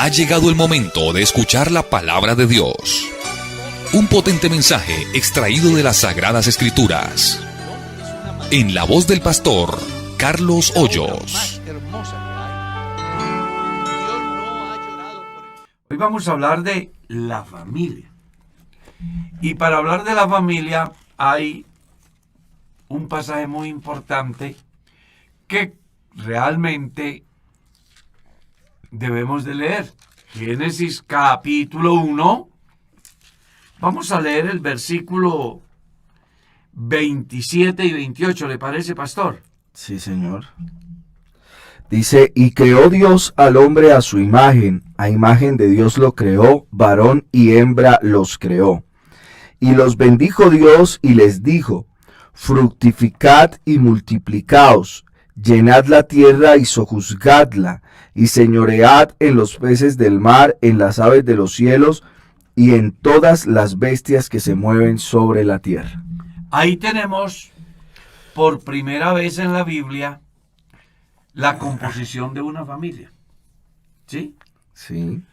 Ha llegado el momento de escuchar la palabra de Dios. Un potente mensaje extraído de las Sagradas Escrituras. En la voz del pastor Carlos Hoyos. Hoy vamos a hablar de la familia. Y para hablar de la familia hay un pasaje muy importante que realmente debemos de leer. Génesis capítulo 1. Vamos a leer el versículo 27 y 28. ¿Le parece, pastor? Sí, señor. Dice, y creó Dios al hombre a su imagen de Dios lo creó, varón y hembra los creó. Y los bendijo Dios y les dijo, fructificad y multiplicaos, llenad la tierra y sojuzgadla, y señoread en los peces del mar, en las aves de los cielos, y en todas las bestias que se mueven sobre la tierra. Ahí tenemos, por primera vez en la Biblia, la composición de una familia. ¿Sí? Sí.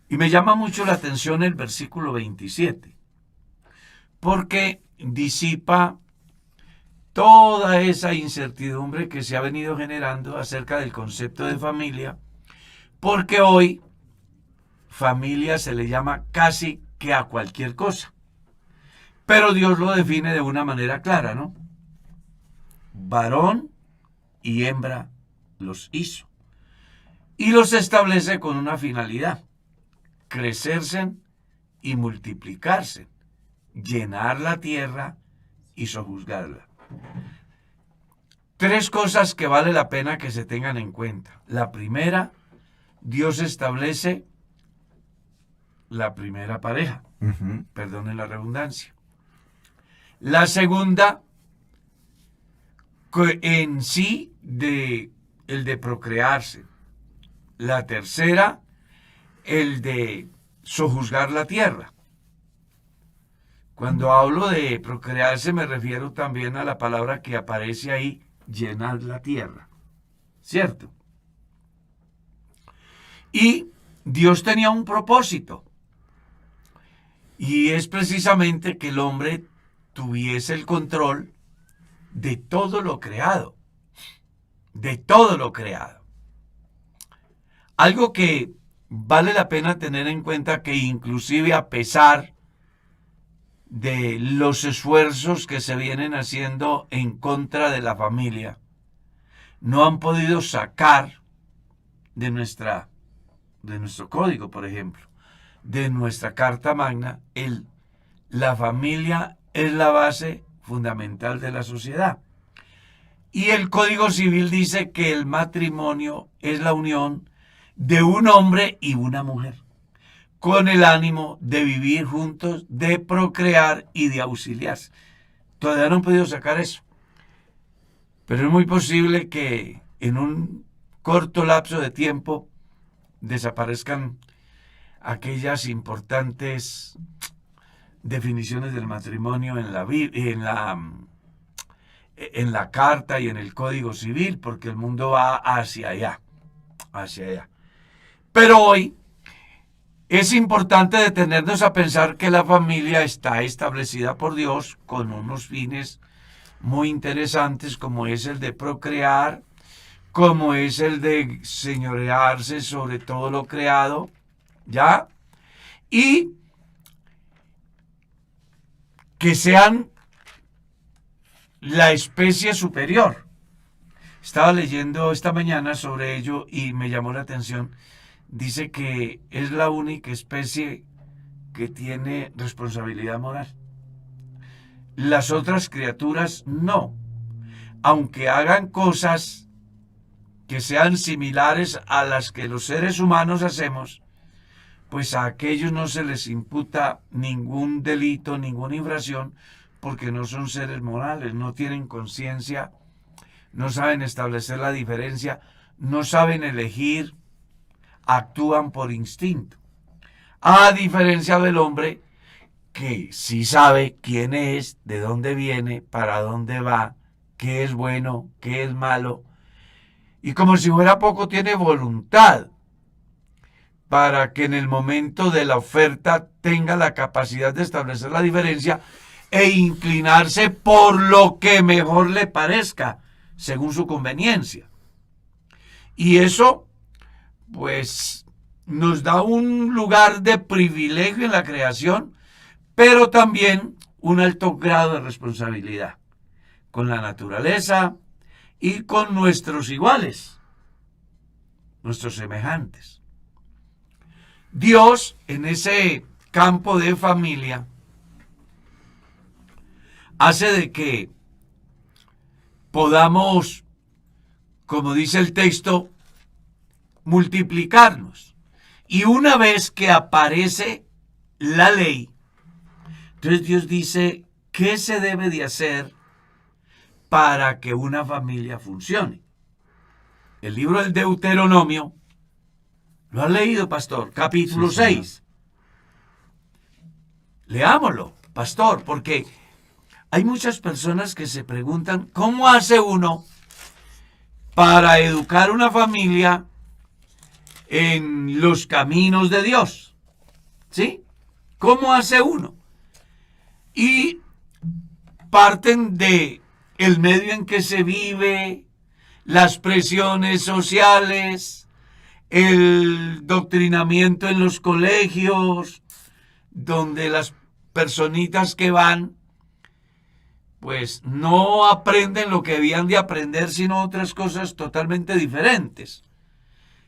Y me llama mucho la atención el versículo 27, porque disipa toda esa incertidumbre que se ha venido generando acerca del concepto de familia, porque hoy familia se le llama casi que a cualquier cosa. Pero Dios lo define de una manera clara, ¿no? Varón y hembra los hizo. Y los establece con una finalidad: crecerse y multiplicarse, llenar la tierra y sojuzgarla. Tres cosas que vale la pena que se tengan en cuenta. La primera, Dios establece la primera pareja. Perdonen la redundancia. La segunda, en sí, el de procrearse. La tercera, el de sojuzgar la tierra. Cuando hablo de procrearse me refiero también a la palabra que aparece ahí, llenar la tierra. ¿Cierto? Y Dios tenía un propósito. Y es precisamente que el hombre tuviese el control de todo lo creado. De todo lo creado. Algo que vale la pena tener en cuenta, que inclusive a pesar de los esfuerzos que se vienen haciendo en contra de la familia, no han podido sacar de nuestro código, por ejemplo, de nuestra Carta Magna, la familia es la base fundamental de la sociedad. Y el Código Civil dice que el matrimonio es la unión de un hombre y una mujer, con el ánimo de vivir juntos, de procrear y de auxiliarse. Todavía no han podido sacar eso. Pero es muy posible que en un corto lapso de tiempo desaparezcan aquellas importantes definiciones del matrimonio en la Carta y en el Código Civil, porque el mundo va hacia allá. Pero hoy es importante detenernos a pensar que la familia está establecida por Dios con unos fines muy interesantes, como es el de procrear, como es el de señorearse sobre todo lo creado, ¿ya? Y que sean la especie superior. Estaba leyendo esta mañana sobre ello y me llamó la atención. Dice que es la única especie que tiene responsabilidad moral. Las otras criaturas no. Aunque hagan cosas que sean similares a las que los seres humanos hacemos, pues a aquellos no se les imputa ningún delito, ninguna infracción, porque no son seres morales, no tienen conciencia, no saben establecer la diferencia, no saben elegir, actúan por instinto. A diferencia del hombre, que sí sabe quién es, de dónde viene, para dónde va, qué es bueno, qué es malo, y como si fuera poco tiene voluntad. para que en el momento de la oferta tenga la capacidad de establecer la diferencia e inclinarse por lo que mejor le parezca, según su conveniencia. Y eso, pues, nos da un lugar de privilegio en la creación, pero también un alto grado de responsabilidad con la naturaleza y con nuestros iguales, nuestros semejantes. Dios, en ese campo de familia, hace de que podamos, como dice el texto, multiplicarnos. Y una vez que aparece la ley, entonces Dios dice, ¿qué se debe de hacer para que una familia funcione? El libro del Deuteronomio, ¿lo has leído, pastor? Capítulo 6. Leámoslo, pastor, porque hay muchas personas que se preguntan, ¿cómo hace uno para educar una familia en los caminos de Dios? ¿Sí? ¿Cómo hace uno? Y parten de el medio en que se vive, las presiones sociales, el doctrinamiento en los colegios, donde las personitas que van, pues no aprenden lo que debían de aprender, sino otras cosas totalmente diferentes.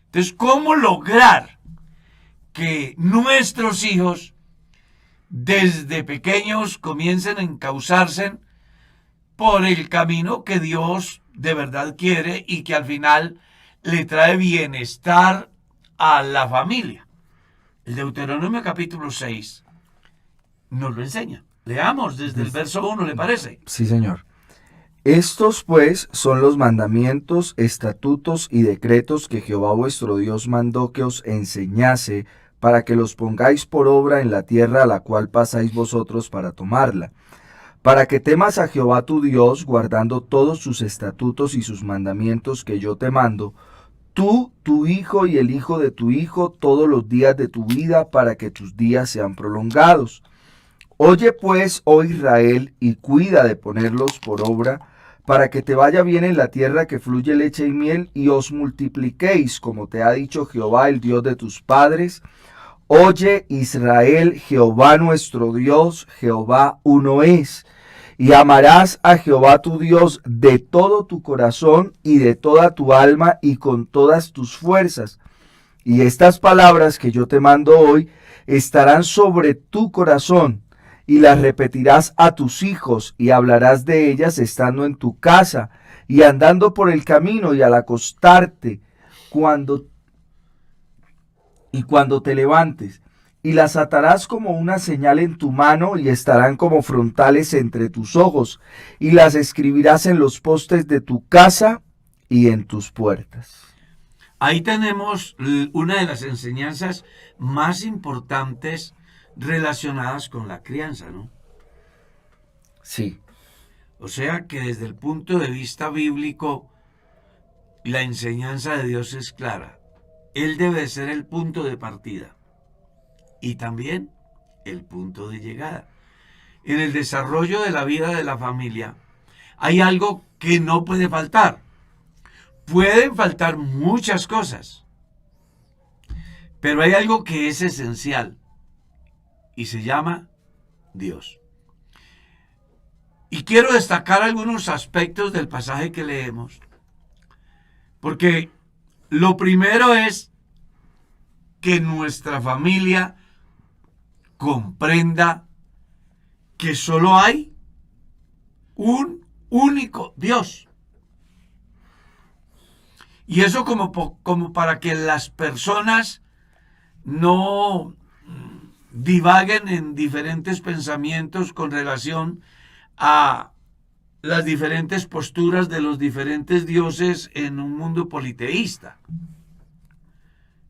Entonces, ¿cómo lograr que nuestros hijos desde pequeños comiencen a encauzarse por el camino que Dios de verdad quiere y que al final le trae bienestar a la familia? El Deuteronomio capítulo 6 nos lo enseña. Leamos desde el verso 1, ¿le parece? Sí, señor. Estos pues son los mandamientos, estatutos y decretos que Jehová vuestro Dios mandó que os enseñase, para que los pongáis por obra en la tierra a la cual pasáis vosotros para tomarla, para que temas a Jehová tu Dios, guardando todos sus estatutos y sus mandamientos que yo te mando, tú, tu hijo y el hijo de tu hijo, todos los días de tu vida, para que tus días sean prolongados. Oye pues, oh Israel, y cuida de ponerlos por obra, para que te vaya bien en la tierra que fluye leche y miel, y os multipliquéis, como te ha dicho Jehová, el Dios de tus padres. Oye, Israel, Jehová nuestro Dios, Jehová uno es. Y amarás a Jehová tu Dios de todo tu corazón y de toda tu alma y con todas tus fuerzas. Y estas palabras que yo te mando hoy estarán sobre tu corazón, y las repetirás a tus hijos, y hablarás de ellas estando en tu casa, y andando por el camino, y al acostarte, cuando te levantes. Y las atarás como una señal en tu mano, y estarán como frontales entre tus ojos, y las escribirás en los postes de tu casa y en tus puertas. Ahí tenemos una de las enseñanzas más importantes relacionadas con la crianza, ¿no? Sí. O sea que desde el punto de vista bíblico, la enseñanza de Dios es clara. Él debe ser el punto de partida y también el punto de llegada. En el desarrollo de la vida de la familia hay algo que no puede faltar. Pueden faltar muchas cosas, pero hay algo que es esencial y se llama Dios. Y quiero destacar algunos aspectos del pasaje que leemos, porque lo primero es que nuestra familia comprenda que solo hay un único Dios. Y eso como para que las personas no divaguen en diferentes pensamientos con relación a las diferentes posturas de los diferentes dioses en un mundo politeísta.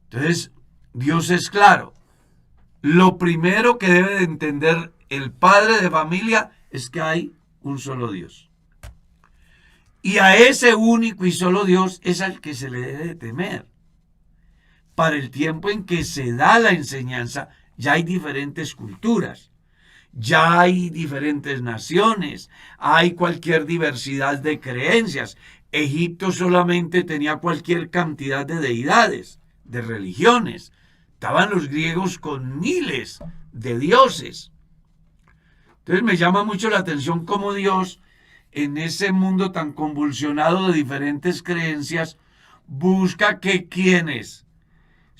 Entonces, Dios es claro. Lo primero que debe de entender el padre de familia es que hay un solo Dios. Y a ese único y solo Dios es al que se le debe de temer. para el tiempo en que se da la enseñanza, ya hay diferentes culturas, ya hay diferentes naciones, hay cualquier diversidad de creencias. Egipto solamente tenía cualquier cantidad de deidades, de religiones. Estaban los griegos con miles de dioses. Entonces me llama mucho la atención cómo Dios, en ese mundo tan convulsionado de diferentes creencias, busca que quienes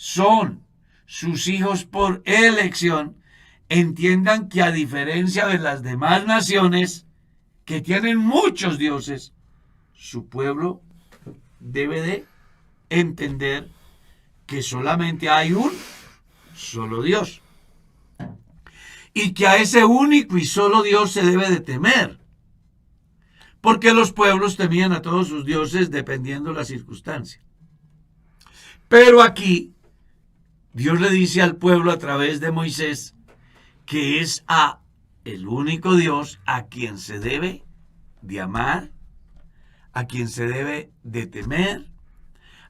son sus hijos por elección entiendan que, a diferencia de las demás naciones que tienen muchos dioses, su pueblo debe de entender que solamente hay un solo Dios y que a ese único y solo Dios se debe de temer, porque los pueblos temían a todos sus dioses dependiendo la circunstancia. Pero aquí Dios le dice al pueblo a través de Moisés que es a el único Dios a quien se debe de amar, a quien se debe de temer,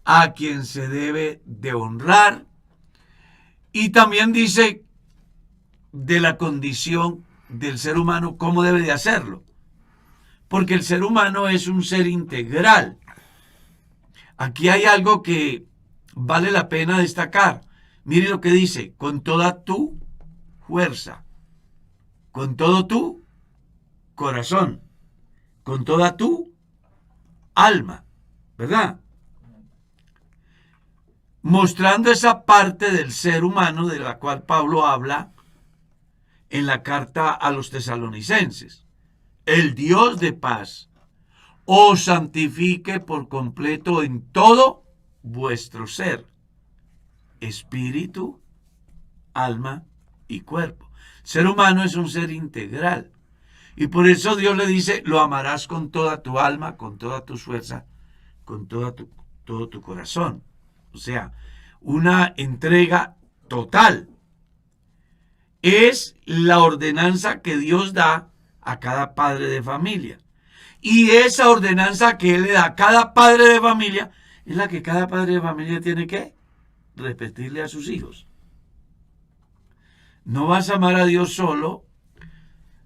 a quien se debe de honrar. Y también dice de la condición del ser humano, cómo debe de hacerlo. Porque el ser humano es un ser integral. Aquí hay algo que vale la pena destacar. Mire lo que dice: con toda tu fuerza, con todo tu corazón, con toda tu alma, ¿verdad? Mostrando esa parte del ser humano de la cual Pablo habla en la carta a los tesalonicenses. El Dios de paz os santifique por completo en todo vuestro ser, espíritu, alma y cuerpo. El ser humano es un ser integral. Y por eso Dios le dice: lo amarás con toda tu alma, con toda tu fuerza, con todo tu corazón. O sea, una entrega total. Es la ordenanza que Dios da a cada padre de familia. Y esa ordenanza que Él le da a cada padre de familia es la que cada padre de familia tiene que repetirle a sus hijos. No vas a amar a Dios solo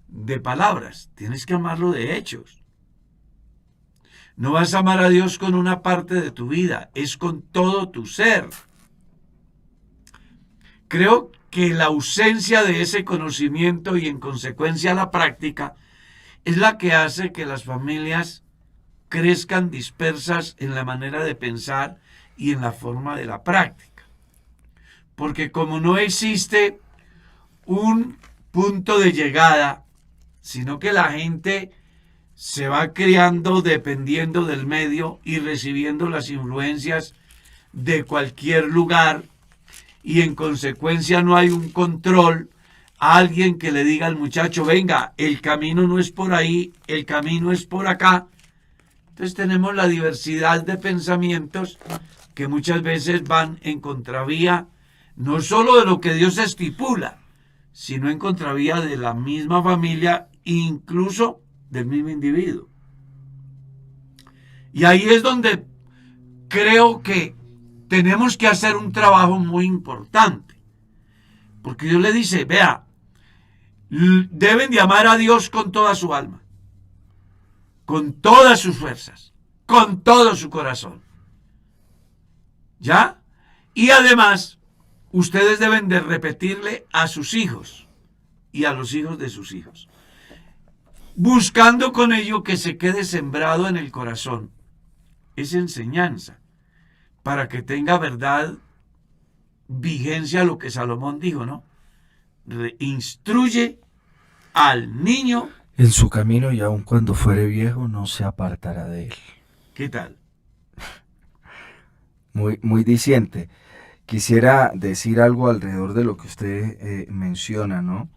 de palabras, tienes que amarlo de hechos. No vas a amar a Dios con una parte de tu vida, es con todo tu ser. Creo que la ausencia de ese conocimiento y en consecuencia la práctica es la que hace que las familias crezcan dispersas en la manera de pensar y en la forma de la práctica. Porque como no existe un punto de llegada, sino que la gente se va criando dependiendo del medio y recibiendo las influencias de cualquier lugar, y en consecuencia no hay un control, alguien que le diga al muchacho: venga, el camino no es por ahí, el camino es por acá. Entonces tenemos la diversidad de pensamientos que muchas veces van en contravía, no solo de lo que Dios estipula, sino en contravía de la misma familia, incluso del mismo individuo. Y ahí es donde creo que tenemos que hacer un trabajo muy importante, porque Dios le dice: vea, deben de amar a Dios con toda su alma, con todas sus fuerzas, con todo su corazón, ¿ya? Y además, ustedes deben de repetirle a sus hijos y a los hijos de sus hijos, buscando con ello que se quede sembrado en el corazón esa enseñanza, para que tenga verdad, vigencia lo que Salomón dijo, ¿no? Instruye al niño en su camino, y aun cuando fuere viejo no se apartará de él. ¿Qué tal? Muy diciente. Quisiera decir algo alrededor de lo que usted menciona, ¿no?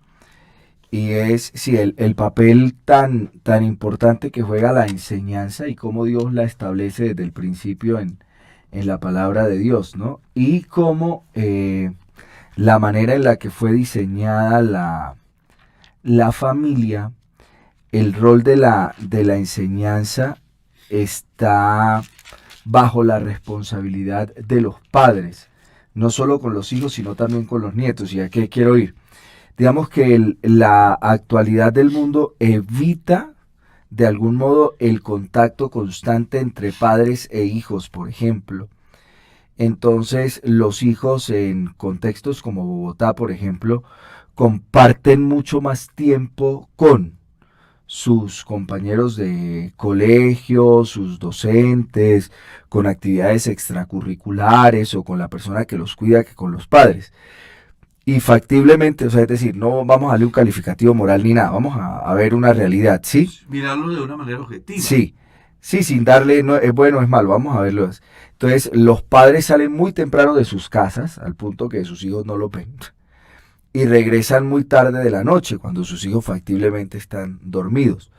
Y es el papel tan importante que juega la enseñanza y cómo Dios la establece desde el principio en la palabra de Dios, ¿no? Y cómo la manera en la que fue diseñada la familia, el rol de la enseñanza está bajo la responsabilidad de los padres, no solo con los hijos, sino también con los nietos. ¿Y a qué quiero ir? Digamos que la actualidad del mundo evita de algún modo el contacto constante entre padres e hijos, por ejemplo. Entonces, los hijos en contextos como Bogotá, por ejemplo, comparten mucho más tiempo con sus compañeros de colegio, sus docentes, con actividades extracurriculares o con la persona que los cuida que con los padres. Y factiblemente, o sea, es decir, no vamos a darle un calificativo moral ni nada, vamos a ver una realidad, ¿sí? Mirarlo de una manera objetiva. Sí, sí, sin darle, no, es bueno o es malo, vamos a verlo. Entonces, los padres salen muy temprano de sus casas, al punto que sus hijos no lo ven, y regresan muy tarde de la noche, cuando sus hijos factiblemente están dormidos.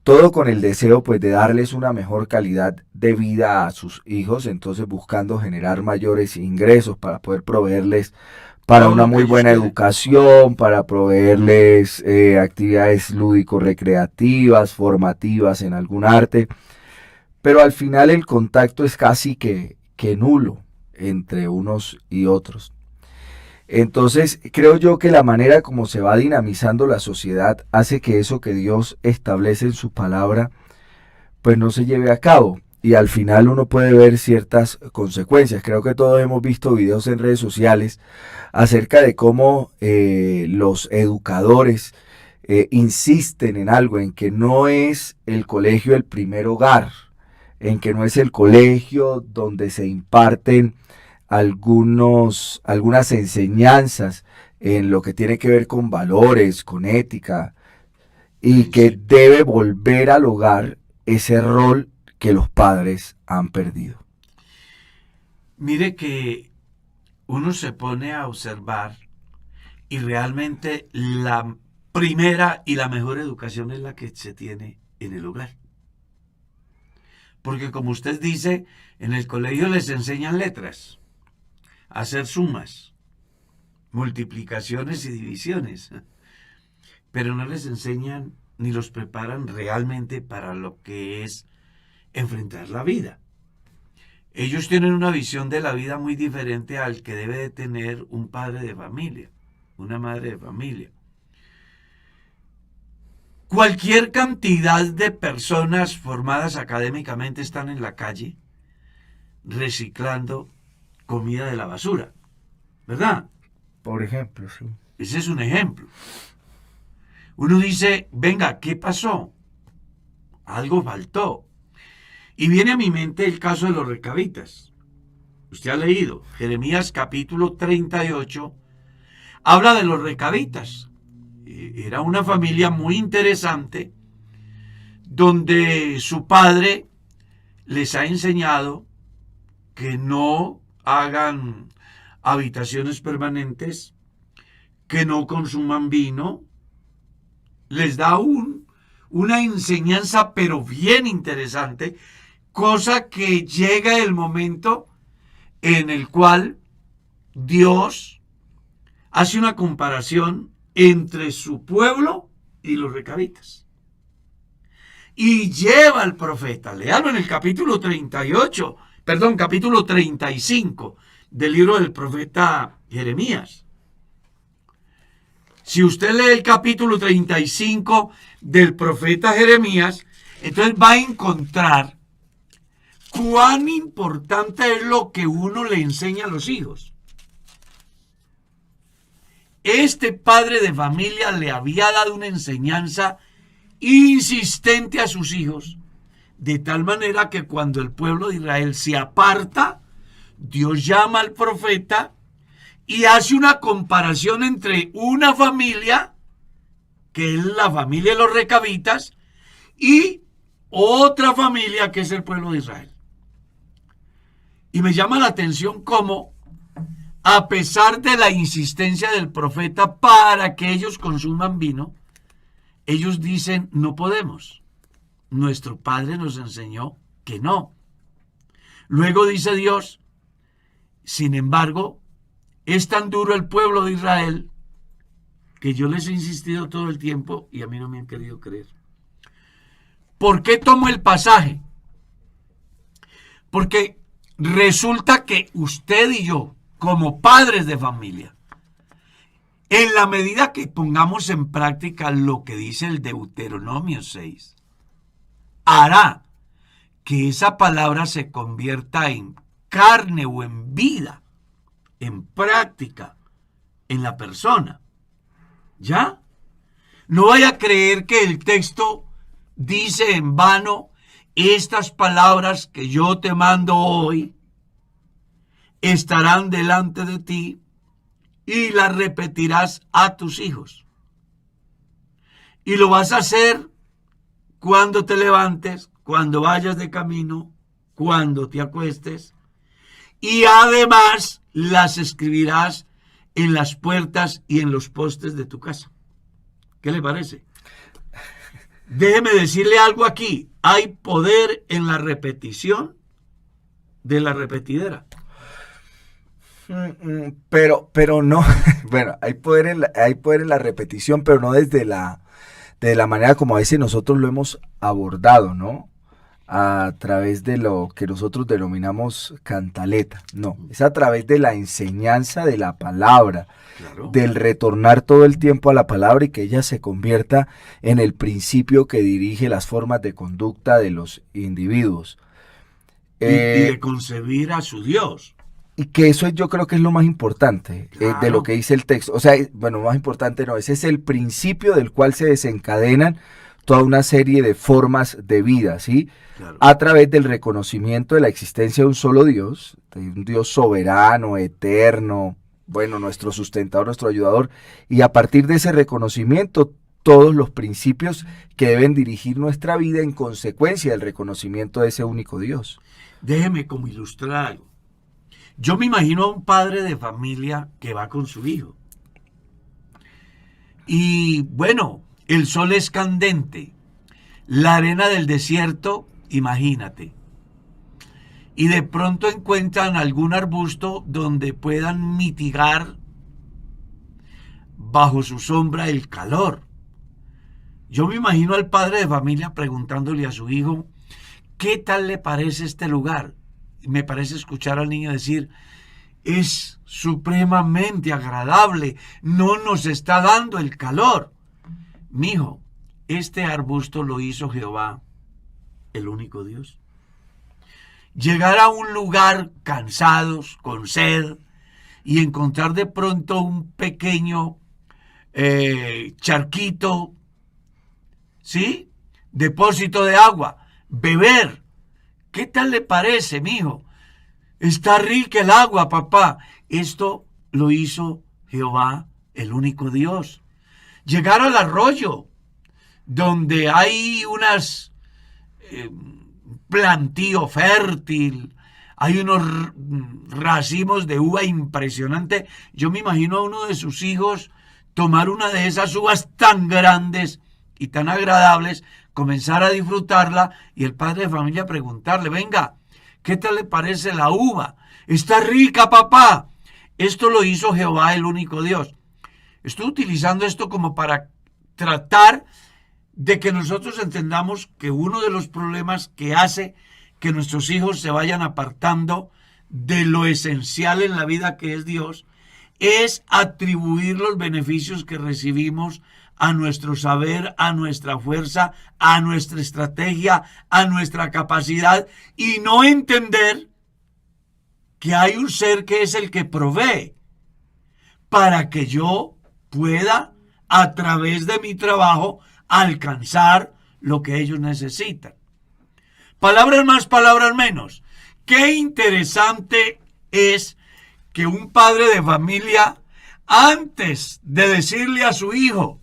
Todo con el deseo, pues, de darles una mejor calidad de vida a sus hijos, entonces buscando generar mayores ingresos para poder proveerles para una muy buena educación, para proveerles actividades lúdico-recreativas, formativas en algún arte, pero al final el contacto es casi que nulo entre unos y otros. Entonces creo yo que la manera como se va dinamizando la sociedad hace que eso que Dios establece en su palabra pues no se lleve a cabo. Y al final uno puede ver ciertas consecuencias. Creo que todos hemos visto videos en redes sociales acerca de cómo los educadores insisten en algo, en que no es el colegio el primer hogar, en que no es el colegio donde se imparten algunas enseñanzas en lo que tiene que ver con valores, con ética, y que debe volver al hogar ese rol que los padres han perdido. Mire que uno se pone a observar y realmente la primera y la mejor educación es la que se tiene en el hogar. Porque como usted dice, en el colegio les enseñan letras, a hacer sumas, multiplicaciones y divisiones, pero no les enseñan ni los preparan realmente para lo que es enfrentar la vida. Ellos tienen una visión de la vida muy diferente al que debe de tener un padre de familia, una madre de familia. Cualquier cantidad de personas formadas académicamente están en la calle reciclando comida de la basura, ¿verdad? Por ejemplo, sí. Ese es un ejemplo. Uno dice, venga, ¿qué pasó? Algo faltó. Y viene a mi mente el caso de los recabitas. Usted ha leído Jeremías capítulo 38, habla de los recabitas. Era una familia muy interesante donde su padre les ha enseñado que no hagan habitaciones permanentes, que no consuman vino. Les da una enseñanza pero bien interesante, cosa que llega el momento en el cual Dios hace una comparación entre su pueblo y los recabitas. Y lleva al profeta, léalo en el capítulo 35 del libro del profeta Jeremías. Si usted lee el capítulo 35 del profeta Jeremías, entonces va a encontrar cuán importante es lo que uno le enseña a los hijos. Este padre de familia le había dado una enseñanza insistente a sus hijos, de tal manera que cuando el pueblo de Israel se aparta, Dios llama al profeta y hace una comparación entre una familia, que es la familia de los recabitas, y otra familia que es el pueblo de Israel. Y me llama la atención cómo, a pesar de la insistencia del profeta para que ellos consuman vino, ellos dicen, no podemos. Nuestro padre nos enseñó que no. Luego dice Dios, sin embargo, es tan duro el pueblo de Israel que yo les he insistido todo el tiempo y a mí no me han querido creer. ¿Por qué tomo el pasaje? Porque resulta que usted y yo, como padres de familia, en la medida que pongamos en práctica lo que dice el Deuteronomio 6, hará que esa palabra se convierta en carne o en vida, en práctica, en la persona. ¿Ya? No vaya a creer que el texto dice en vano: estas palabras que yo te mando hoy estarán delante de ti y las repetirás a tus hijos. Y lo vas a hacer cuando te levantes, cuando vayas de camino, cuando te acuestes. Y además las escribirás en las puertas y en los postes de tu casa. ¿Qué le parece? Déjeme decirle algo aquí. Hay poder en la repetición de la repetidera. Pero no, bueno, hay poder en la repetición, pero no desde la manera como a veces nosotros lo hemos abordado, ¿no? A través de lo que nosotros denominamos cantaleta. No, es a través de la enseñanza de la palabra, claro, del retornar todo el tiempo a la palabra y que ella se convierta en el principio que dirige las formas de conducta de los individuos. Y de concebir a su Dios. Y que eso yo creo que es lo más importante, claro, de lo que dice el texto. O sea, bueno, más importante no, ese es el principio del cual se desencadenan toda una serie de formas de vida, ¿sí? Claro. A través del reconocimiento de la existencia de un solo Dios, de un Dios soberano, eterno, bueno, nuestro sustentador, nuestro ayudador, y a partir de ese reconocimiento, todos los principios que deben dirigir nuestra vida en consecuencia del reconocimiento de ese único Dios. Déjeme como ilustrar algo. Yo me imagino a un padre de familia que va con su hijo. Y bueno, el sol es candente, la arena del desierto, imagínate. Y de pronto encuentran algún arbusto donde puedan mitigar bajo su sombra el calor. Yo me imagino al padre de familia preguntándole a su hijo: ¿qué tal le parece este lugar? Me parece escuchar al niño decir: es supremamente agradable, no nos está dando el calor. Mijo, este arbusto lo hizo Jehová, el único Dios. Llegar a un lugar cansados, con sed, y encontrar de pronto un pequeño charquito, ¿sí? Depósito de agua, beber. ¿Qué tal le parece, mijo? Está rica el agua, papá. Esto lo hizo Jehová, el único Dios. Llegar al arroyo, donde hay unas plantío fértil, hay unos racimos de uva impresionante. Yo me imagino a uno de sus hijos tomar una de esas uvas tan grandes y tan agradables, comenzar a disfrutarla, y el padre de familia preguntarle: venga, ¿qué tal le parece la uva? Está rica, papá. Esto lo hizo Jehová, el único Dios. Estoy utilizando esto como para tratar de que nosotros entendamos que uno de los problemas que hace que nuestros hijos se vayan apartando de lo esencial en la vida que es Dios es atribuir los beneficios que recibimos a nuestro saber, a nuestra fuerza, a nuestra estrategia, a nuestra capacidad, y no entender que hay un ser que es el que provee para que yo pueda, a través de mi trabajo, alcanzar lo que ellos necesitan. Palabras más, palabras menos. Qué interesante es que un padre de familia, antes de decirle a su hijo: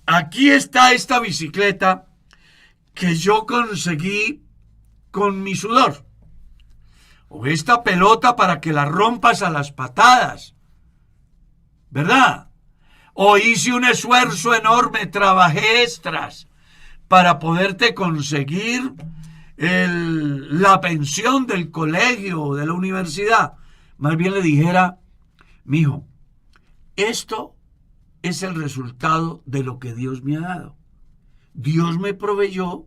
aquí está esta bicicleta que yo conseguí con mi sudor, o esta pelota para que la rompas a las patadas, ¿verdad? O hice un esfuerzo enorme, trabajé extras para poderte conseguir la pensión del colegio o de la universidad. Más bien le dijera: mijo, esto es el resultado de lo que Dios me ha dado. Dios me proveyó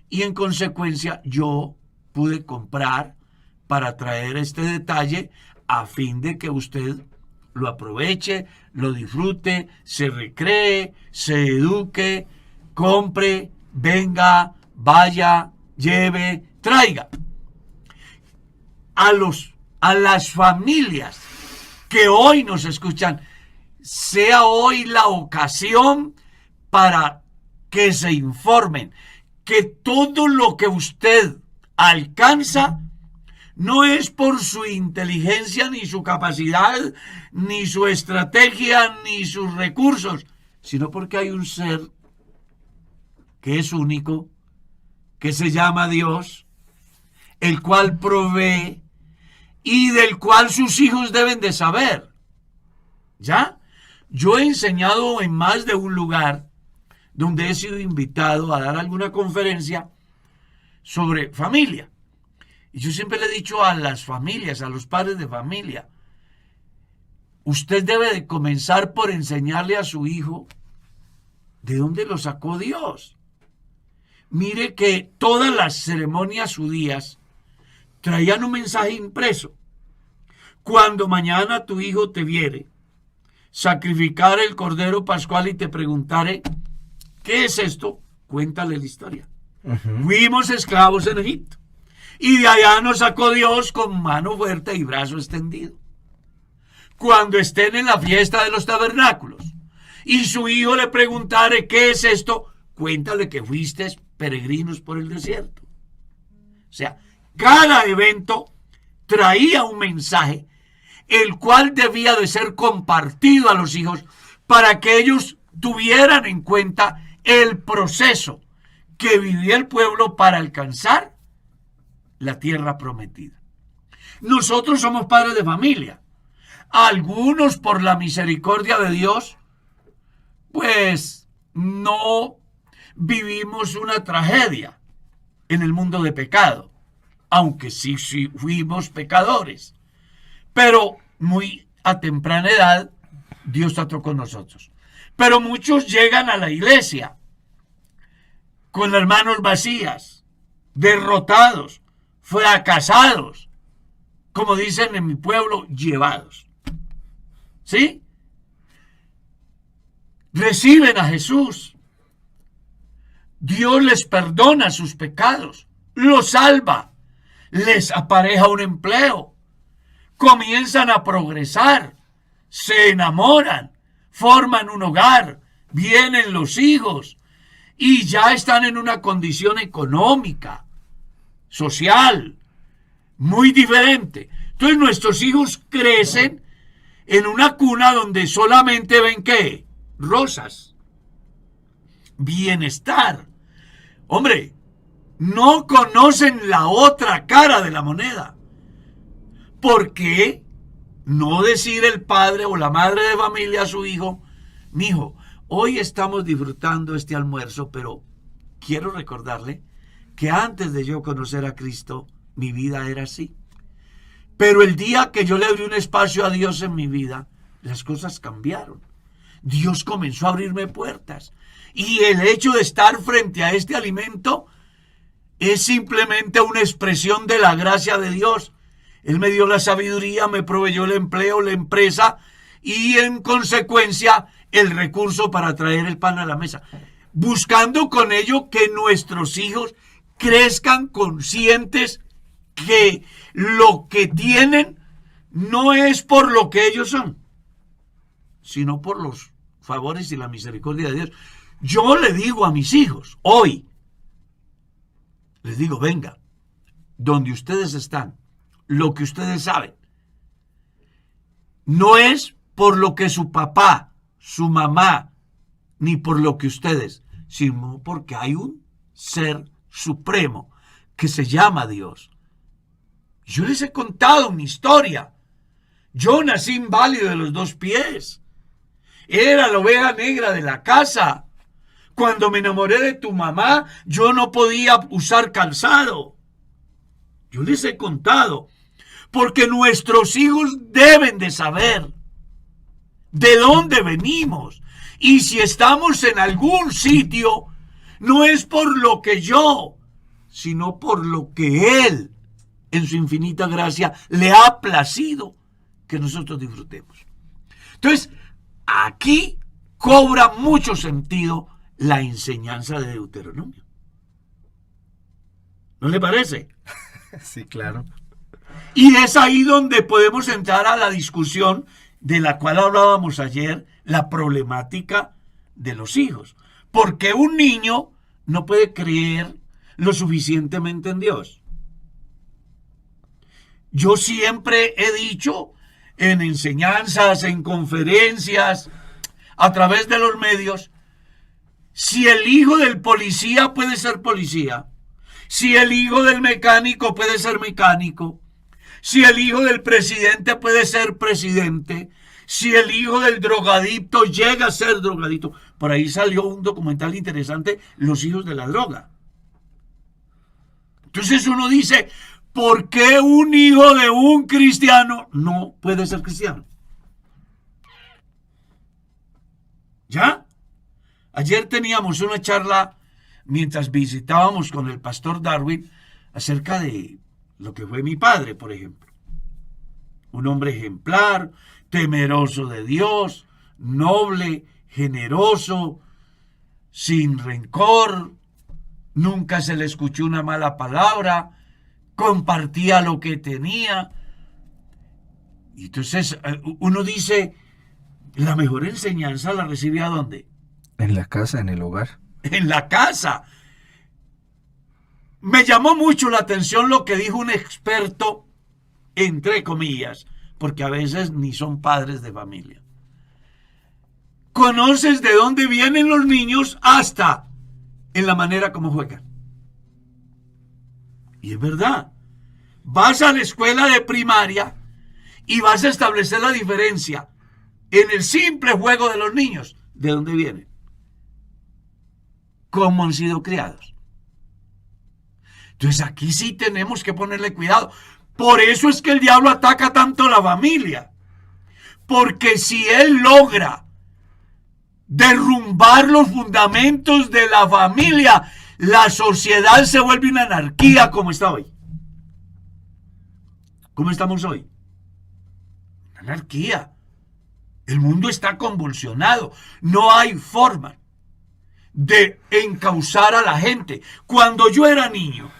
y en consecuencia yo pude comprar para traer este detalle a fin de que usted lo aproveche, lo disfrute, se recree, se eduque, compre, venga, vaya, lleve, traiga. A las familias que hoy nos escuchan, sea hoy la ocasión para que se informen que todo lo que usted alcanza no es por su inteligencia, ni su capacidad, ni su estrategia, ni sus recursos, sino porque hay un ser que es único, que se llama Dios, el cual provee y del cual sus hijos deben de saber. ¿Ya? Yo he enseñado en más de un lugar donde he sido invitado a dar alguna conferencia sobre familia. Y yo siempre le he dicho a las familias, a los padres de familia, usted debe de comenzar por enseñarle a su hijo de dónde lo sacó Dios. Mire que todas las ceremonias judías traían un mensaje impreso. Cuando mañana tu hijo te viere sacrificar el cordero pascual y te preguntare, ¿qué es esto? Cuéntale la historia. Fuimos esclavos en Egipto y de allá nos sacó Dios con mano fuerte y brazo extendido. Cuando estén en la fiesta de los tabernáculos y su hijo le preguntare, ¿qué es esto? Cuéntale que fuiste peregrinos por el desierto. O sea, cada evento traía un mensaje, el cual debía de ser compartido a los hijos para que ellos tuvieran en cuenta el proceso que vivía el pueblo para alcanzar la tierra prometida. Nosotros somos padres de familia. Algunos, por la misericordia de Dios, pues no vivimos una tragedia en el mundo de pecado, aunque sí fuimos pecadores. Pero muy a temprana edad, Dios trató con nosotros. Pero muchos llegan a la iglesia con las manos vacías, derrotados, fracasados, como dicen en mi pueblo, llevados. ¿Sí? Reciben a Jesús. Dios les perdona sus pecados, los salva, les apareja un empleo, comienzan a progresar, se enamoran, forman un hogar, vienen los hijos y ya están en una condición económica, social, muy diferente. Entonces nuestros hijos crecen en una cuna donde solamente ven ¿qué? Rosas, bienestar. Hombre, no conocen la otra cara de la moneda. ¿Por qué no decir el padre o la madre de familia a su hijo, mijo, hoy estamos disfrutando este almuerzo, pero quiero recordarle que antes de yo conocer a Cristo, mi vida era así. Pero el día que yo le abrí un espacio a Dios en mi vida, las cosas cambiaron. Dios comenzó a abrirme puertas. Y el hecho de estar frente a este alimento es simplemente una expresión de la gracia de Dios. Él me dio la sabiduría, me proveyó el empleo, la empresa y en consecuencia el recurso para traer el pan a la mesa. Buscando con ello que nuestros hijos crezcan conscientes que lo que tienen no es por lo que ellos son, sino por los favores y la misericordia de Dios. Yo le digo a mis hijos, hoy, les digo, venga, donde ustedes están, lo que ustedes saben, no es por lo que su papá, su mamá, ni por lo que ustedes, sino porque hay un ser supremo que se llama Dios. Yo les he contado mi historia. Yo nací inválido de los 2 pies. Era la oveja negra de la casa. Cuando me enamoré de tu mamá, yo no podía usar calzado. Yo les he contado. Porque nuestros hijos deben de saber de dónde venimos. Y si estamos en algún sitio, no es por lo que yo, sino por lo que Él en su infinita gracia, le ha placido que nosotros disfrutemos. Entonces, aquí cobra mucho sentido la enseñanza de Deuteronomio. ¿No le parece? Sí, claro. Y es ahí donde podemos entrar a la discusión de la cual hablábamos ayer, la problemática de los hijos. Porque un niño no puede creer lo suficientemente en Dios. Yo siempre he dicho en enseñanzas, en conferencias, a través de los medios, si el hijo del policía puede ser policía, si el hijo del mecánico puede ser mecánico, si el hijo del presidente puede ser presidente, si el hijo del drogadicto llega a ser drogadicto. Por ahí salió un documental interesante, Los hijos de la droga. Entonces uno dice, ¿por qué un hijo de un cristiano no puede ser cristiano? ¿Ya? Ayer teníamos una charla mientras visitábamos con el pastor Darwin acerca de lo que fue mi padre, por ejemplo. Un hombre ejemplar, temeroso de Dios, noble, generoso, sin rencor, nunca se le escuchó una mala palabra, compartía lo que tenía. Y entonces uno dice, la mejor enseñanza la recibe ¿a dónde? En la casa, en el hogar. En la casa. Me llamó mucho la atención lo que dijo un experto, entre comillas, porque a veces ni son padres de familia. Conoces de dónde vienen los niños hasta en la manera como juegan. Y es verdad. Vas a la escuela de primaria y vas a establecer la diferencia en el simple juego de los niños. ¿De dónde vienen? ¿Cómo han sido criados? Entonces aquí sí tenemos que ponerle cuidado. Por eso es que el diablo ataca tanto a la familia. Porque si él logra derrumbar los fundamentos de la familia, la sociedad se vuelve una anarquía como está hoy. ¿Cómo estamos hoy? Una anarquía. El mundo está convulsionado. No hay forma de encauzar a la gente. Cuando yo era niño,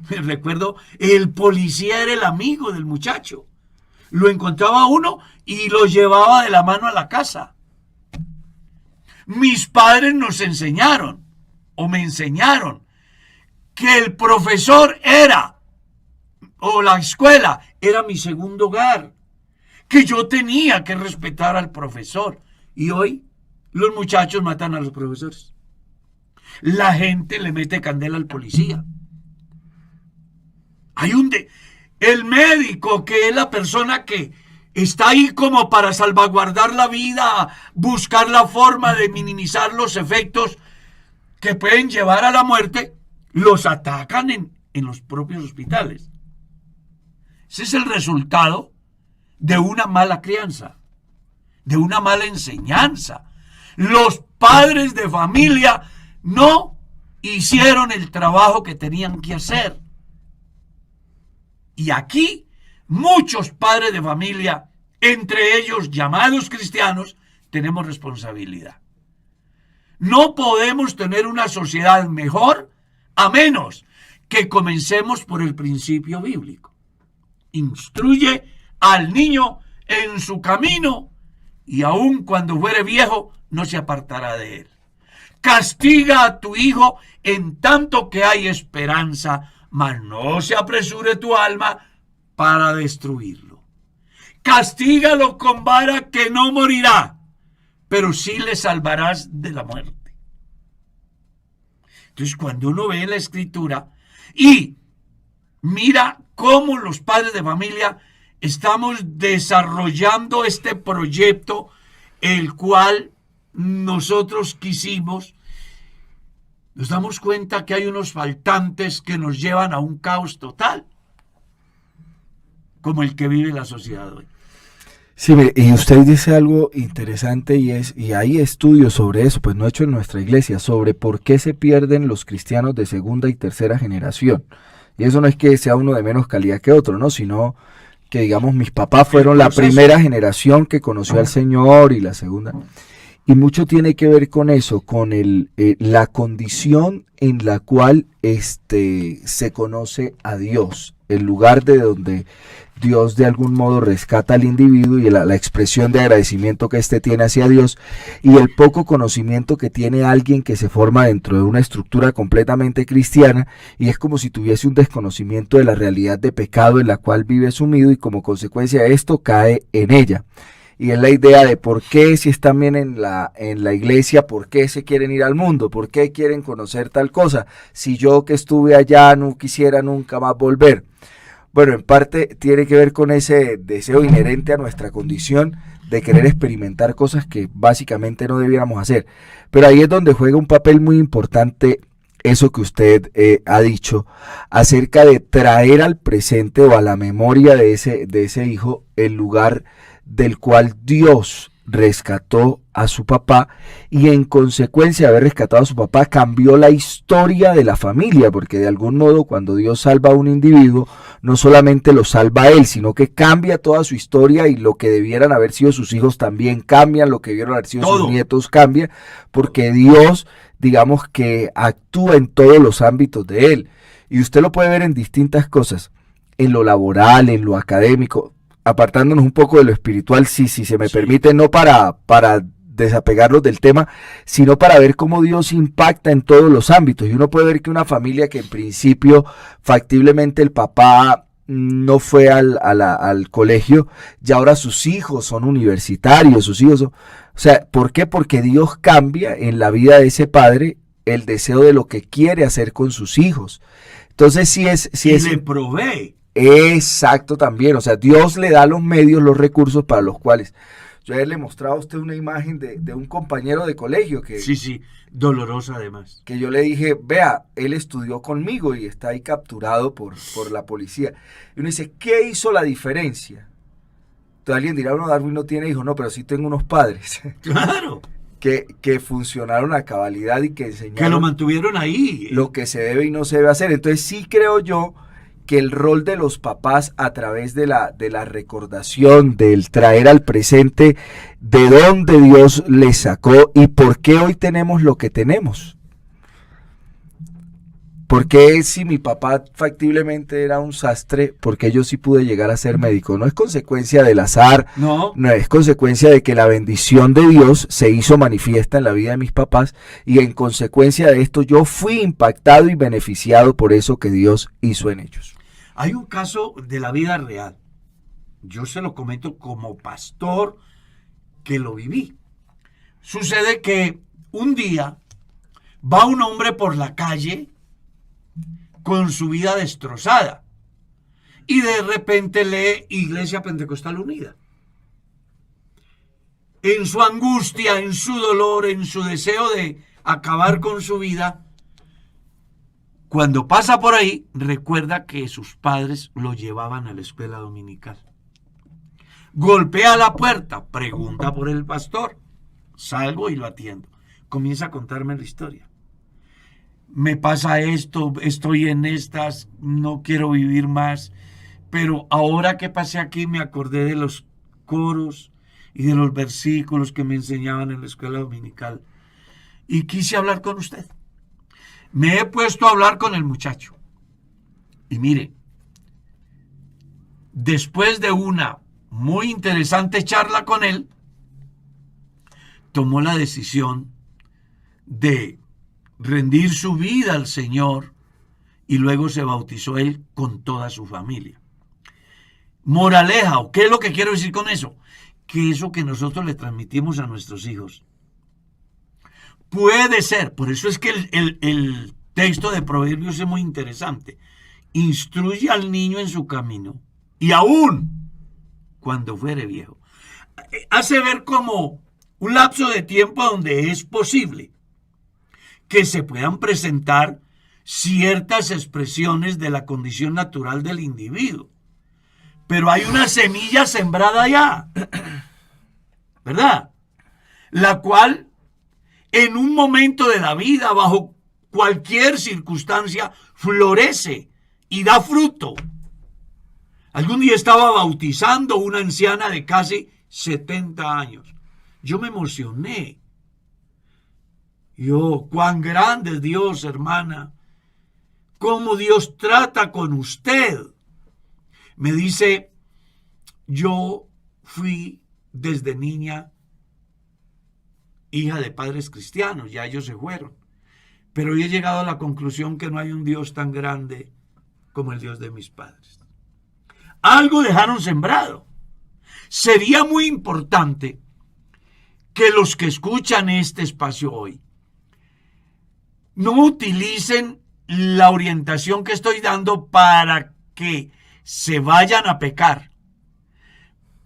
recuerdo, el policía era el amigo del muchacho. Lo encontraba uno y lo llevaba de la mano a la casa. Mis padres nos enseñaron, o me enseñaron, que el profesor era, o la escuela, era mi segundo hogar, que yo tenía que respetar al profesor. Y hoy los muchachos matan a los profesores. La gente le mete candela al policía. Hay el médico, que es la persona que está ahí como para salvaguardar la vida, buscar la forma de minimizar los efectos que pueden llevar a la muerte, los atacan en los propios hospitales. Ese es el resultado de una mala crianza, de una mala enseñanza. Los padres de familia no hicieron el trabajo que tenían que hacer. Y aquí muchos padres de familia, entre ellos llamados cristianos, tenemos responsabilidad. No podemos tener una sociedad mejor a menos que comencemos por el principio bíblico. Instruye al niño en su camino y aun cuando fuere viejo no se apartará de él. Castiga a tu hijo en tanto que hay esperanza, mas no se apresure tu alma para destruirlo. Castígalo con vara que no morirá, pero sí le salvarás de la muerte. Entonces, cuando uno ve la escritura y mira cómo los padres de familia estamos desarrollando este proyecto, el cual nosotros quisimos, nos damos cuenta que hay unos faltantes que nos llevan a un caos total, como el que vive la sociedad hoy. Sí, y usted dice algo interesante y hay estudios sobre eso, pues no hecho en nuestra iglesia, sobre por qué se pierden los cristianos de segunda y tercera generación. Y eso no es que sea uno de menos calidad que otro, ¿no? Sino que, digamos, mis papás fueron la primera generación que conoció al Señor y la segunda. Y mucho tiene que ver con eso, con la condición en la cual se conoce a Dios, el lugar de donde Dios de algún modo rescata al individuo y la expresión de agradecimiento que éste tiene hacia Dios y el poco conocimiento que tiene alguien que se forma dentro de una estructura completamente cristiana y es como si tuviese un desconocimiento de la realidad de pecado en la cual vive sumido y como consecuencia de esto cae en ella. Y es la idea de por qué si están bien en la iglesia, por qué se quieren ir al mundo, por qué quieren conocer tal cosa, si yo que estuve allá no quisiera nunca más volver. Bueno, en parte tiene que ver con ese deseo inherente a nuestra condición de querer experimentar cosas que básicamente no debiéramos hacer. Pero ahí es donde juega un papel muy importante eso que usted ha dicho acerca de traer al presente o a la memoria de ese hijo el lugar del cual Dios rescató a su papá y en consecuencia de haber rescatado a su papá cambió la historia de la familia, porque de algún modo cuando Dios salva a un individuo no solamente lo salva a él, sino que cambia toda su historia y lo que debieran haber sido sus hijos también cambian, lo que debieron haber sido sus nietos cambia, porque Dios, digamos que actúa en todos los ámbitos de él y usted lo puede ver en distintas cosas, en lo laboral, en lo académico, apartándonos un poco de lo espiritual, si se me permite, no para desapegarlos del tema, sino para ver cómo Dios impacta en todos los ámbitos. Y uno puede ver que una familia que en principio, factiblemente el papá no fue al colegio, y ahora sus hijos son universitarios, sus hijos son... O sea, ¿por qué? Porque Dios cambia en la vida de ese padre el deseo de lo que quiere hacer con sus hijos. Entonces, le provee. Exacto, también, o sea, Dios le da los medios, los recursos para los cuales. Yo ayer le mostraba a usted una imagen de un compañero de colegio que... Sí, dolorosa además. Que yo le dije, vea, él estudió conmigo y está ahí capturado por la policía. Y uno dice, ¿qué hizo la diferencia? Entonces alguien dirá, bueno, Darwin no tiene hijos, no, pero sí tengo unos padres. Claro. Que funcionaron a cabalidad y que enseñaron... Que lo mantuvieron ahí. Lo que se debe y no se debe hacer. Entonces sí creo yo que el rol de los papás a través de la recordación, del traer al presente de dónde Dios les sacó y por qué hoy tenemos lo que tenemos. ¿Por qué si mi papá factiblemente era un sastre, por qué yo sí pude llegar a ser médico? No es consecuencia del azar, no es consecuencia de que la bendición de Dios se hizo manifiesta en la vida de mis papás y en consecuencia de esto yo fui impactado y beneficiado por eso que Dios hizo en ellos. Hay un caso de la vida real, yo se lo comento como pastor que lo viví. Sucede que un día va un hombre por la calle con su vida destrozada y de repente lee Iglesia Pentecostal Unida. En su angustia, en su dolor, en su deseo de acabar con su vida, cuando pasa por ahí, recuerda que sus padres lo llevaban a la escuela dominical. Golpea la puerta, pregunta por el pastor, salgo y lo atiendo. Comienza a contarme la historia. Me pasa esto, estoy en estas, no quiero vivir más, pero ahora que pasé aquí me acordé de los coros y de los versículos que me enseñaban en la escuela dominical y quise hablar con usted. Me he puesto a hablar con el muchacho y mire, después de una muy interesante charla con él, tomó la decisión de rendir su vida al Señor y luego se bautizó él con toda su familia. Moraleja, ¿o qué es lo que quiero decir con eso? Que eso que nosotros le transmitimos a nuestros hijos puede ser, por eso es que el texto de Proverbios es muy interesante. Instruye al niño en su camino y aún cuando fuere viejo. Hace ver como un lapso de tiempo donde es posible que se puedan presentar ciertas expresiones de la condición natural del individuo. Pero hay una semilla sembrada allá, ¿verdad? La cual en un momento de la vida, bajo cualquier circunstancia, florece y da fruto. Algún día estaba bautizando una anciana de casi 70 años. Yo me emocioné. Cuán grande es Dios, hermana. Cómo Dios trata con usted. Me dice, yo fui desde niña hija de padres cristianos, ya ellos se fueron. Pero yo he llegado a la conclusión que no hay un Dios tan grande como el Dios de mis padres. Algo dejaron sembrado. Sería muy importante que los que escuchan este espacio hoy no utilicen la orientación que estoy dando para que se vayan a pecar,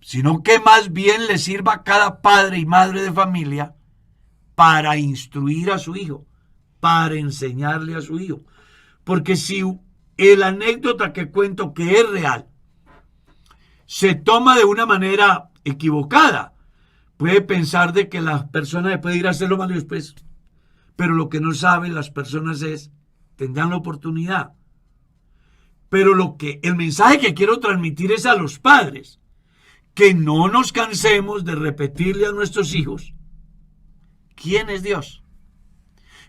sino que más bien les sirva a cada padre y madre de familia para instruir a su hijo, para enseñarle a su hijo. Porque si el anécdota que cuento, que es real, se toma de una manera equivocada, puede pensar de que la persona puede ir a hacerlo malo después. Pero lo que no saben las personas tendrán la oportunidad. Pero el mensaje que quiero transmitir es a los padres, que no nos cansemos de repetirle a nuestros hijos quién es Dios.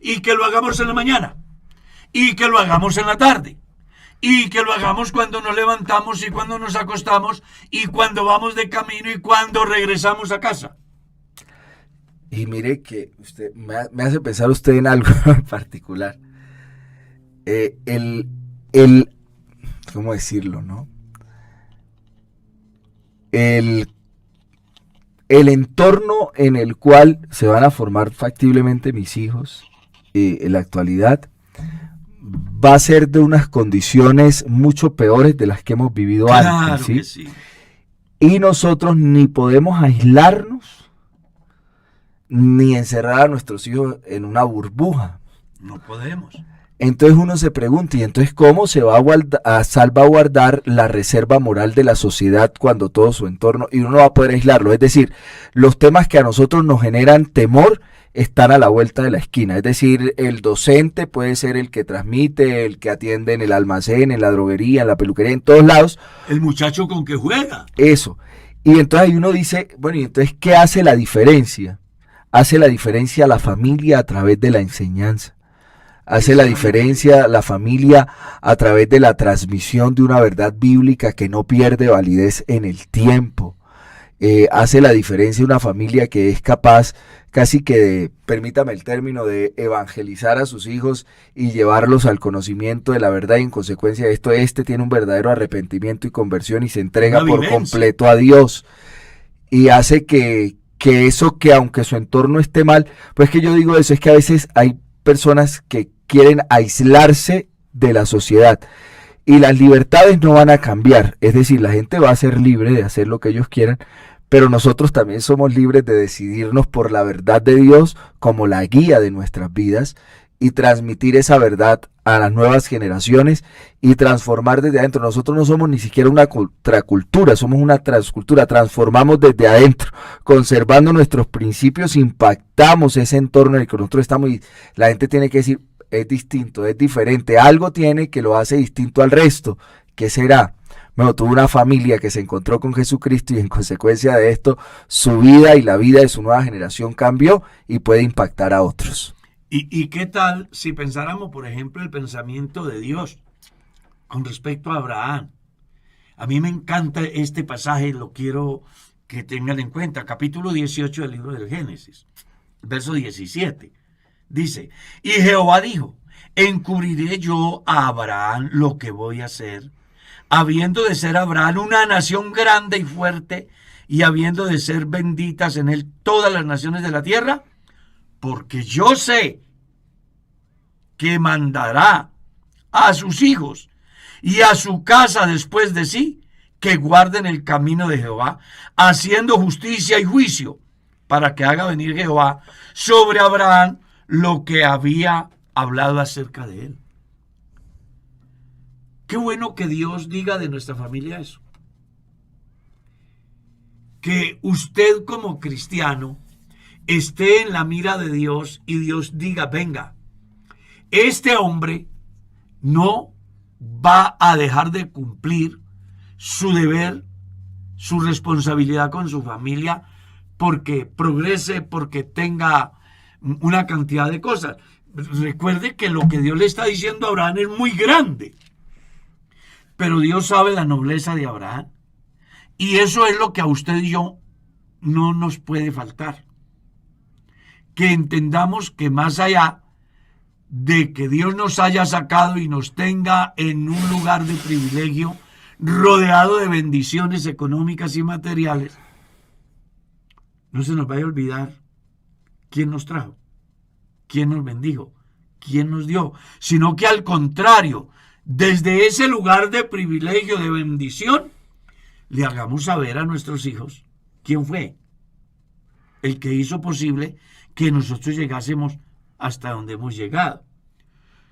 Y que lo hagamos en la mañana, y que lo hagamos en la tarde, y que lo hagamos cuando nos levantamos y cuando nos acostamos, y cuando vamos de camino y cuando regresamos a casa. Y mire que usted me hace pensar usted en algo en particular. ¿Cómo decirlo, no? El entorno en el cual se van a formar factiblemente mis hijos en la actualidad va a ser de unas condiciones mucho peores de las que hemos vivido antes, ¿sí? Que sí. Y nosotros ni podemos aislarnos ni encerrar a nuestros hijos en una burbuja. No podemos. Entonces uno se pregunta, ¿y entonces cómo se va a salvaguardar la reserva moral de la sociedad cuando todo su entorno, y uno no va a poder aislarlo? Es decir, los temas que a nosotros nos generan temor están a la vuelta de la esquina. Es decir, el docente puede ser el que transmite, el que atiende en el almacén, en la droguería, en la peluquería, en todos lados. El muchacho con que juega. Eso. Y entonces ahí uno dice, bueno, ¿y entonces qué hace la diferencia? Hace la diferencia la familia a través de la enseñanza. Hace la diferencia la familia a través de la transmisión de una verdad bíblica que no pierde validez en el tiempo. Hace la diferencia una familia que es capaz casi que de, permítame el término, de evangelizar a sus hijos y llevarlos al conocimiento de la verdad, y en consecuencia de esto, tiene un verdadero arrepentimiento y conversión y se entrega por completo a Dios. Y hace que eso, que aunque su entorno esté mal, pues que yo digo eso, es que a veces hay personas que quieren aislarse de la sociedad y las libertades no van a cambiar, es decir, la gente va a ser libre de hacer lo que ellos quieran, pero nosotros también somos libres de decidirnos por la verdad de Dios como la guía de nuestras vidas y transmitir esa verdad a las nuevas generaciones y transformar desde adentro. Nosotros no somos ni siquiera una contracultura, somos una transcultura, transformamos desde adentro, conservando nuestros principios, impactamos ese entorno en el que nosotros estamos, y la gente tiene que decir, es distinto, es diferente, algo tiene que lo hace distinto al resto. ¿Qué será? Bueno, tuvo una familia que se encontró con Jesucristo y en consecuencia de esto, su vida y la vida de su nueva generación cambió y puede impactar a otros. ¿Y qué tal si pensáramos, por ejemplo, el pensamiento de Dios con respecto a Abraham? A mí me encanta este pasaje, lo quiero que tengan en cuenta. Capítulo 18 del libro del Génesis, verso 17. Dice, y Jehová dijo, encubriré yo a Abraham lo que voy a hacer, habiendo de ser Abraham una nación grande y fuerte, y habiendo de ser benditas en él todas las naciones de la tierra, porque yo sé que mandará a sus hijos y a su casa después de sí, que guarden el camino de Jehová, haciendo justicia y juicio, para que haga venir Jehová sobre Abraham lo que había hablado acerca de él. Qué bueno que Dios diga de nuestra familia eso. Que usted como cristiano esté en la mira de Dios y Dios diga, venga, este hombre no va a dejar de cumplir su deber, su responsabilidad con su familia, porque progrese, porque tenga una cantidad de cosas. Recuerde que lo que Dios le está diciendo a Abraham es muy grande, pero Dios sabe la nobleza de Abraham, y eso es lo que a usted y yo no nos puede faltar. Que entendamos que más allá de que Dios nos haya sacado y nos tenga en un lugar de privilegio, rodeado de bendiciones económicas y materiales, no se nos vaya a olvidar quién nos trajo, quién nos bendijo, quién nos dio, sino que al contrario, desde ese lugar de privilegio, de bendición, le hagamos saber a nuestros hijos quién fue el que hizo posible que nosotros llegásemos hasta donde hemos llegado.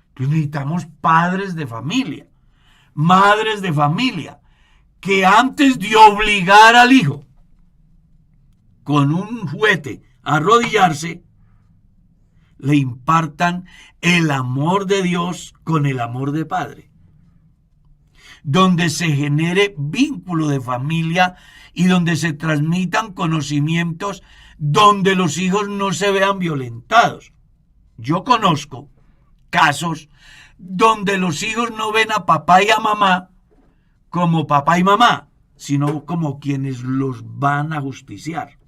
Entonces necesitamos padres de familia, madres de familia, que antes de obligar al hijo con un juguete a arrodillarse, le impartan el amor de Dios con el amor de padre, donde se genere vínculo de familia y donde se transmitan conocimientos, donde los hijos no se vean violentados. Yo conozco casos donde los hijos no ven a papá y a mamá como papá y mamá, sino como quienes los van a justiciar.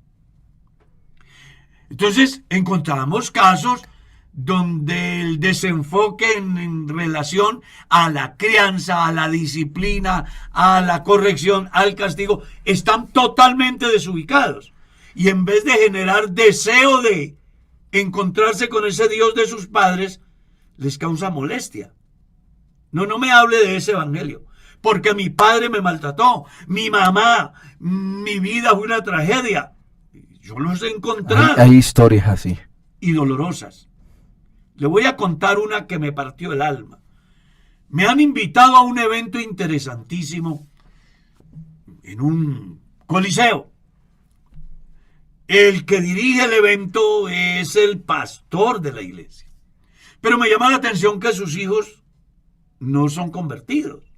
Entonces encontramos casos donde el desenfoque en relación a la crianza, a la disciplina, a la corrección, al castigo, están totalmente desubicados. Y en vez de generar deseo de encontrarse con ese Dios de sus padres, les causa molestia. No me hable de ese evangelio, porque mi padre me maltrató, mi mamá, mi vida fue una tragedia. Yo los he encontrado. Hay historias así. Y dolorosas. Le voy a contar una que me partió el alma. Me han invitado a un evento interesantísimo en un coliseo. El que dirige el evento es el pastor de la iglesia. Pero me llama la atención que sus hijos no son convertidos.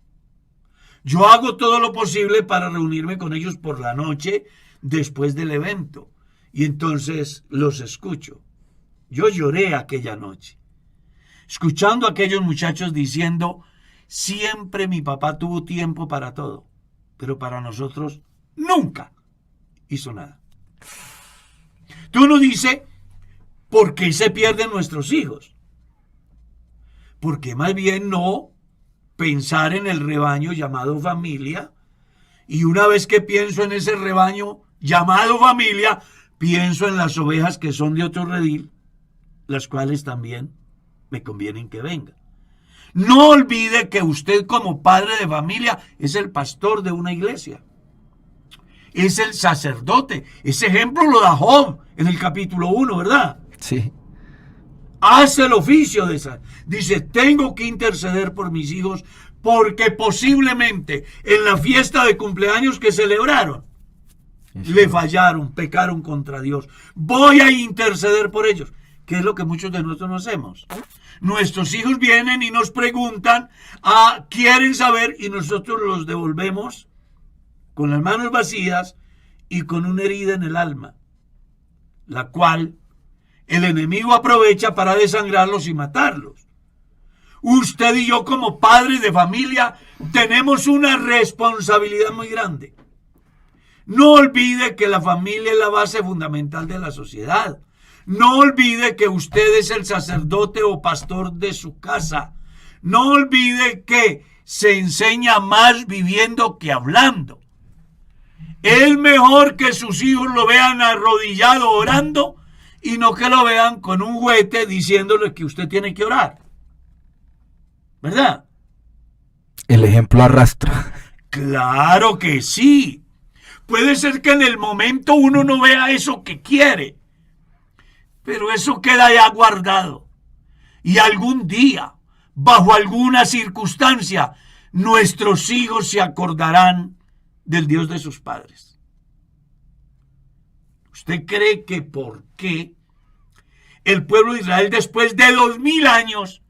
Yo hago todo lo posible para reunirme con ellos por la noche después del evento. Y entonces los escucho. Yo lloré aquella noche, escuchando a aquellos muchachos diciendo, siempre mi papá tuvo tiempo para todo, pero para nosotros nunca hizo nada. Tú no dices, ¿por qué se pierden nuestros hijos? Porque más bien no pensar en el rebaño llamado familia, y una vez que pienso en ese rebaño llamado familia, pienso en las ovejas que son de otro redil, las cuales también me convienen que vengan. No olvide que usted como padre de familia es el pastor de una iglesia. Es el sacerdote. Ese ejemplo lo da Job en el capítulo 1, ¿verdad? Sí. Hace el oficio de esa. Dice, tengo que interceder por mis hijos porque posiblemente en la fiesta de cumpleaños que celebraron, le fallaron, pecaron contra Dios. Voy a interceder por ellos. ¿Qué es lo que muchos de nosotros no hacemos? Nuestros hijos vienen y nos preguntan, quieren saber, y nosotros los devolvemos con las manos vacías y con una herida en el alma, la cual el enemigo aprovecha para desangrarlos y matarlos. Usted y yo como padres de familia tenemos una responsabilidad muy grande. No olvide que la familia es la base fundamental de la sociedad. No olvide que usted es el sacerdote o pastor de su casa. No olvide que se enseña más viviendo que hablando. Es mejor que sus hijos lo vean arrodillado orando y no que lo vean con un juguete diciéndole que usted tiene que orar. ¿Verdad? El ejemplo arrastra. Claro que sí. Puede ser que en el momento uno no vea eso que quiere, pero eso queda ya guardado. Y algún día, bajo alguna circunstancia, nuestros hijos se acordarán del Dios de sus padres. ¿Usted cree que por qué el pueblo de Israel después de 2000 años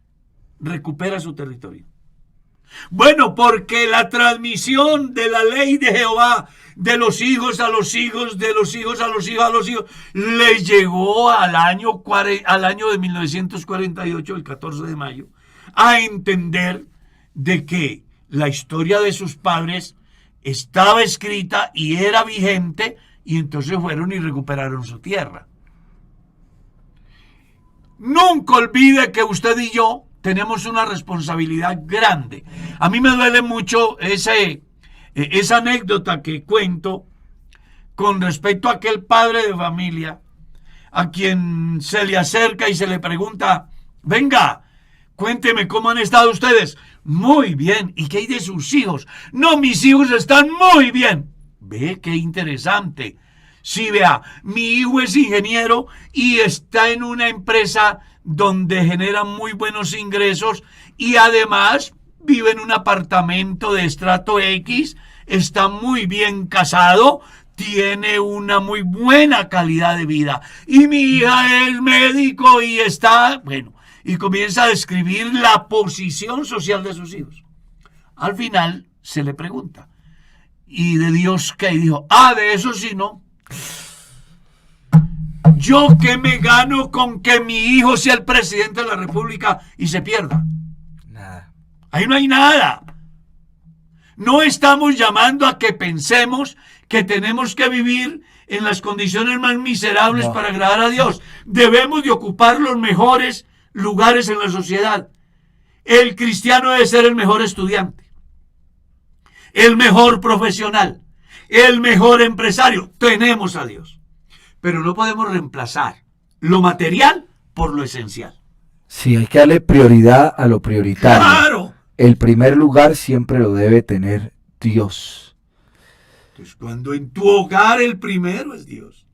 recupera su territorio? Bueno, porque la transmisión de la ley de Jehová de los hijos a los hijos, de los hijos a los hijos a los hijos, les llegó al año de 1948, el 14 de mayo, a entender de que la historia de sus padres estaba escrita y era vigente, y entonces fueron y recuperaron su tierra. Nunca olvide que usted y yo tenemos una responsabilidad grande. A mí me duele mucho esa anécdota que cuento con respecto a aquel padre de familia a quien se le acerca y se le pregunta: venga, cuénteme cómo han estado ustedes. Muy bien. ¿Y qué hay de sus hijos? No, mis hijos están muy bien. Ve qué interesante. Sí, vea, mi hijo es ingeniero y está en una empresa donde genera muy buenos ingresos y además vive en un apartamento de estrato X, está muy bien casado, tiene una muy buena calidad de vida. Y mi hija es médico y está, bueno, y comienza a describir la posición social de sus hijos. Al final se le pregunta: ¿y de Dios qué? Y dijo: de eso sí no. ¿Yo qué me gano con que mi hijo sea el presidente de la República y se pierda? Nada. Ahí no hay nada. No estamos llamando a que pensemos que tenemos que vivir en las condiciones más miserables para agradar a Dios. Debemos de ocupar los mejores lugares en la sociedad. El cristiano debe ser el mejor estudiante, el mejor profesional, el mejor empresario. Tenemos a Dios, pero no podemos reemplazar lo material por lo esencial. Sí, hay que darle prioridad a lo prioritario. ¡Claro! El primer lugar siempre lo debe tener Dios. Entonces, cuando en tu hogar el primero es Dios,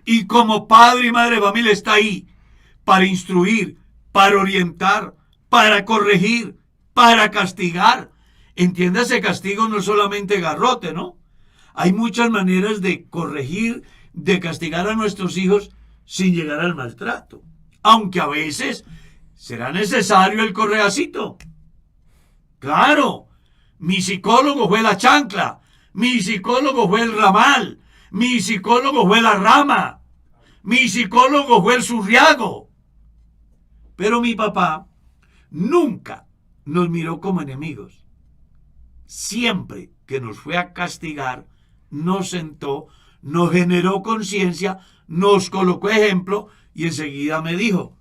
y como padre y madre de familia está ahí para instruir, para orientar, para corregir, para castigar. Entiéndase, castigo no solamente garrote, ¿no? Hay muchas maneras de corregir, de castigar a nuestros hijos sin llegar al maltrato. Aunque a veces será necesario el correacito. Claro, mi psicólogo fue la chancla, mi psicólogo fue el ramal, mi psicólogo fue la rama, mi psicólogo fue el surriago. Pero mi papá nunca nos miró como enemigos. Siempre que nos fue a castigar, nos sentó, nos generó conciencia, nos colocó ejemplo y enseguida me dijo: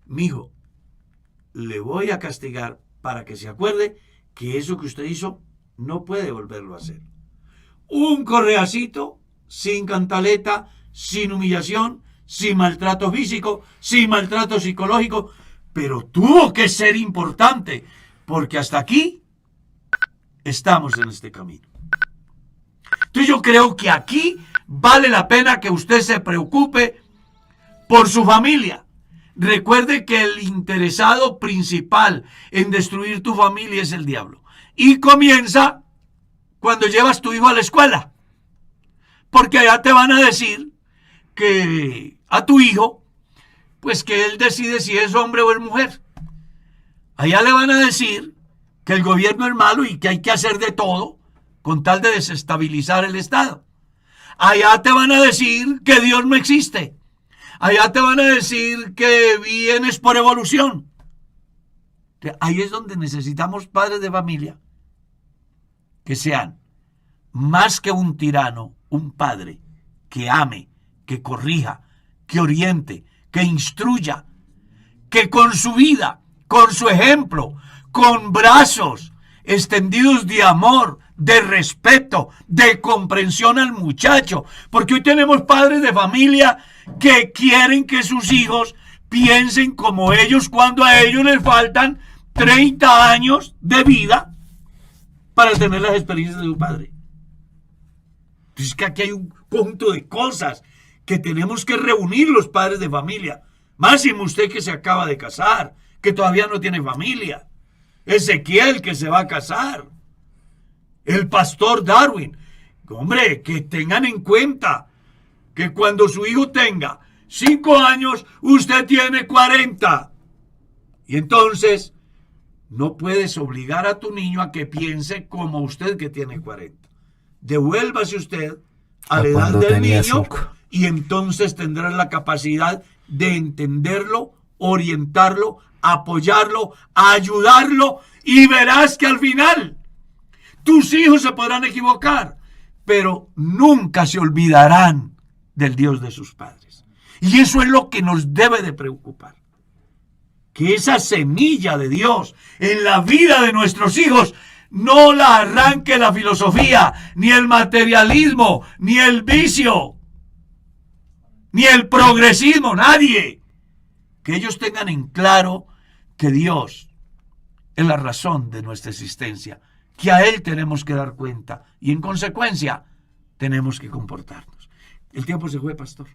mijo, le voy a castigar para que se acuerde que eso que usted hizo no puede volverlo a hacer. Un correacito, sin cantaleta, sin humillación, sin maltrato físico, sin maltrato psicológico, pero tuvo que ser importante, porque hasta aquí estamos en este camino. Entonces yo creo que aquí vale la pena que usted se preocupe por su familia. Recuerde que el interesado principal en destruir tu familia es el diablo. Y comienza cuando llevas tu hijo a la escuela. Porque allá te van a decir que a tu hijo, pues que él decide si es hombre o es mujer. Allá le van a decir que el gobierno es malo y que hay que hacer de todo con tal de desestabilizar el Estado. Allá te van a decir que Dios no existe. Allá te van a decir que vienes por evolución. Ahí es donde necesitamos padres de familia que sean más que un tirano, un padre que ame, que corrija, que oriente, que instruya, que con su vida, con su ejemplo, con brazos extendidos de amor, de respeto, de comprensión al muchacho. Porque hoy tenemos padres de familia que quieren que sus hijos piensen como ellos cuando a ellos les faltan 30 años de vida para tener las experiencias de su padre. Entonces que aquí hay un conjunto de cosas que tenemos que reunir los padres de familia. Máximo usted que se acaba de casar, que todavía no tiene familia. Ezequiel que se va a casar. El pastor Darwin. Hombre, que tengan en cuenta que cuando su hijo tenga 5 años, usted tiene 40. Y entonces No puedes obligar a tu niño a que piense como usted que tiene 40. Devuélvase usted a la edad del niño 5. y entonces tendrás la capacidad de entenderlo, orientarlo, apoyarlo, ayudarlo, y verás que al final tus hijos se podrán equivocar, pero nunca se olvidarán del Dios de sus padres. Y eso es lo que nos debe de preocupar. Que esa semilla de Dios en la vida de nuestros hijos no la arranque la filosofía, ni el materialismo, ni el vicio, ni el progresismo, nadie. Que ellos tengan en claro que Dios es la razón de nuestra existencia, que a Él tenemos que dar cuenta y en consecuencia tenemos que comportarnos. El tiempo se fue, pastor.